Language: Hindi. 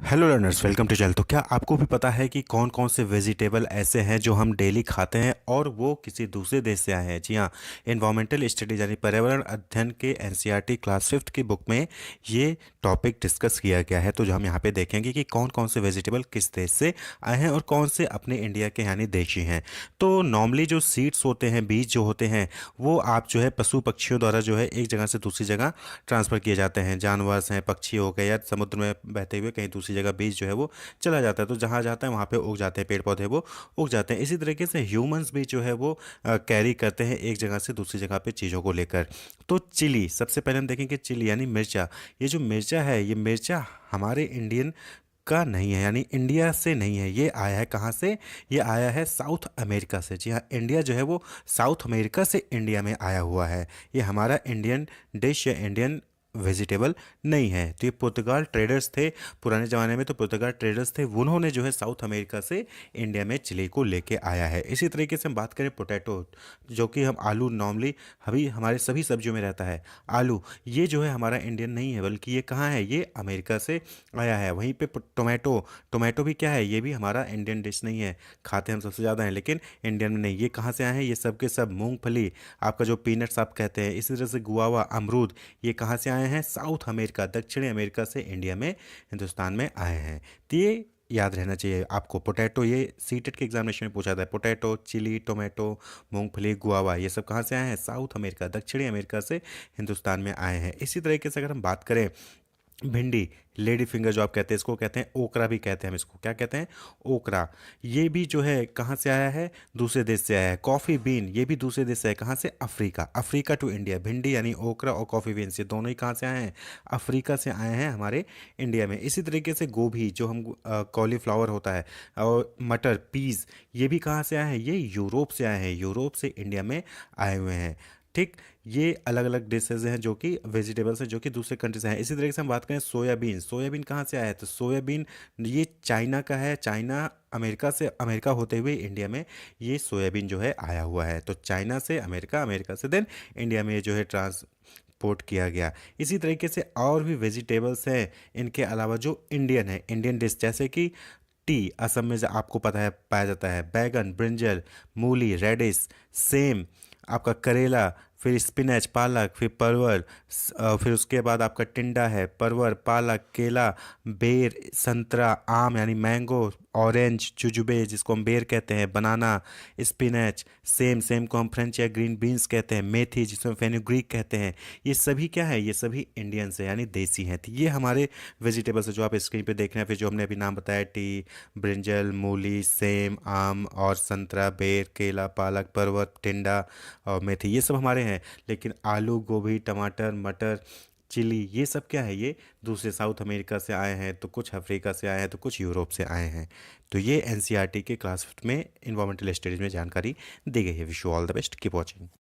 Hello learners, welcome to channel. तो क्या आपको भी पता है कि कौन कौन से वेजिटेबल ऐसे हैं जो हम डेली खाते हैं और वो किसी दूसरे देश से आए हैं? जी हाँ, इन्वायरमेंटल स्टडीज यानी पर्यावरण अध्ययन के एनसीईआरटी क्लास फिफ्थ की बुक में ये टॉपिक डिस्कस किया गया है। तो जो हम यहाँ पे देखेंगे कि कौन कौन से वेजिटेबल किस देश से आए हैं और कौन से अपने इंडिया के यानी देशी हैं। तो नॉर्मली जो सीड्स होते हैं, बीज जो होते हैं, वो आप जो है पशु पक्षियों द्वारा जो है एक जगह से दूसरी जगह ट्रांसफ़र किए जाते हैं। जानवर हैं, पक्षी हो गए या समुद्र में बहते हुए कहीं दूसरी जगह बीज जो है वो चला जाता है। तो जहाँ जाता है वहाँ पे उग जाते हैं, पेड़ पौधे वो उग जाते हैं। इसी तरीके से ह्यूमंस भी जो है वो कैरी करते हैं एक जगह से दूसरी जगह पे चीज़ों को लेकर। तो चिली, सबसे पहले हम देखेंगे चिली यानी मिर्चा। ये जो मिर्चा है, ये मिर्चा हमारे इंडियन का नहीं है, यानी इंडिया से नहीं है। ये आया है कहाँ से? ये आया है साउथ अमेरिका से। जी हाँ, इंडिया जो है वो साउथ अमेरिका से इंडिया में आया हुआ है। ये हमारा इंडियन डिश या इंडियन वेजिटेबल नहीं है। तो ये पुर्तगाल ट्रेडर्स थे पुराने ज़माने में। तो पुर्तगाल ट्रेडर्स थे, उन्होंने जो है साउथ अमेरिका से इंडिया में चिली को लेके आया है। इसी तरीके से हम बात करें पोटैटो, जो कि हम आलू नॉर्मली अभी हमारे सभी सब्जियों में रहता है। आलू ये जो है हमारा इंडियन नहीं है, बल्कि ये कहाँ है? ये अमेरिका से आया है। वहीं पे टोमेटो, टोमेटो भी क्या है? ये भी हमारा इंडियन डिश नहीं है। खाते हम सबसे ज़्यादा हैं लेकिन इंडियन में नहीं। ये कहाँ से आए हैं? ये सब के सब मूंगफली, आपका जो पीनट्स आप कहते हैं, इसी तरह से गुआवा, अमरूद, ये कहाँ से आए हैं? साउथ अमेरिका, दक्षिणी अमेरिका से इंडिया में, हिंदुस्तान में आए हैं। तो ये याद रहना चाहिए आपको। पोटैटो, ये सीटेट के एग्जामिनेशन में पूछा था। पोटैटो, चिली, टोमेटो, मूंगफली, गुआवा, ये सब कहाँ से आए हैं? साउथ अमेरिका, दक्षिणी अमेरिका से हिंदुस्तान में आए हैं। इसी तरीके से अगर हम बात करें भिंडी, लेडी फिंगर जो आप कहते हैं, इसको कहते हैं ओकरा भी कहते हैं। हम इसको क्या कहते हैं? ओकरा। ये भी जो है कहाँ से आया है? दूसरे देश से आया है। कॉफ़ी बीन, ये भी दूसरे देश से है। कहाँ से? अफ्रीका। Africa to India. भिंडी यानी ओकरा और कॉफ़ी बीन्स, ये दोनों ही कहाँ से आए हैं? अफ्रीका से आए हैं हमारे इंडिया में। इसी तरीके से गोभी, जो हम कॉलीफ्लावर होता है, और मटर, पीस, ये भी कहाँ से आए हैं? ये यूरोप से आए हैं। यूरोप से इंडिया में आए हुए हैं। ठीक, ये अलग अलग डिशेज हैं जो कि वेजिटेबल्स हैं जो कि दूसरे कंट्री से हैं। इसी तरीके से हम बात करें सोयाबीन, सोयाबीन कहाँ से आया है? तो सोयाबीन ये चाइना का है। चाइना अमेरिका से, अमेरिका होते हुए इंडिया में ये सोयाबीन जो है आया हुआ है। तो चाइना से अमेरिका, अमेरिका से देन इंडिया में ये जो है ट्रांसपोर्ट किया गया। इसी तरीके से और भी वेजिटेबल्स हैं इनके अलावा जो इंडियन है, इंडियन डिश, जैसे कि टी, असम में आपको पता है पाया जाता है। बैगन, ब्रिंजल, मूली, रेडिश, सेम, आपका करेला, फिर स्पिनच, पालक, फिर परवल, फिर उसके बाद आपका टिंडा है, परवल, पालक, केला, बेर, संतरा, आम यानी मैंगो, ऑरेंज, जुजुबे जिसको हम बेर कहते हैं, बनाना, स्पिनच, सेम, सेम को हम फ्रेंच या ग्रीन बीन्स कहते हैं, मेथी जिसको हम फेनुग्रीक कहते हैं। ये सभी क्या है? ये सभी इंडियंस हैं यानी देसी हैं। तो ये हमारे वेजिटेबल्स है जो आप स्क्रीन पे देख रहे हैं। फिर जो हमने अभी नाम बताया, टी, ब्रिंजल, मूली, सेम, आम और संतरा, बेर, केला, पालक, परवल, टिंडा और मेथी, ये सब हमारे हैं। लेकिन आलू, गोभी, टमाटर, मटर, चिली, ये सब क्या है? ये दूसरे साउथ अमेरिका से आए हैं, तो कुछ अफ्रीका से आए हैं, तो कुछ यूरोप से आए हैं। तो ये एनसीईआरटी के क्लास फिफ्थ में इन्वायरमेंटल स्टडीज़ में जानकारी दी गई है। Wish you all the best, keep watching.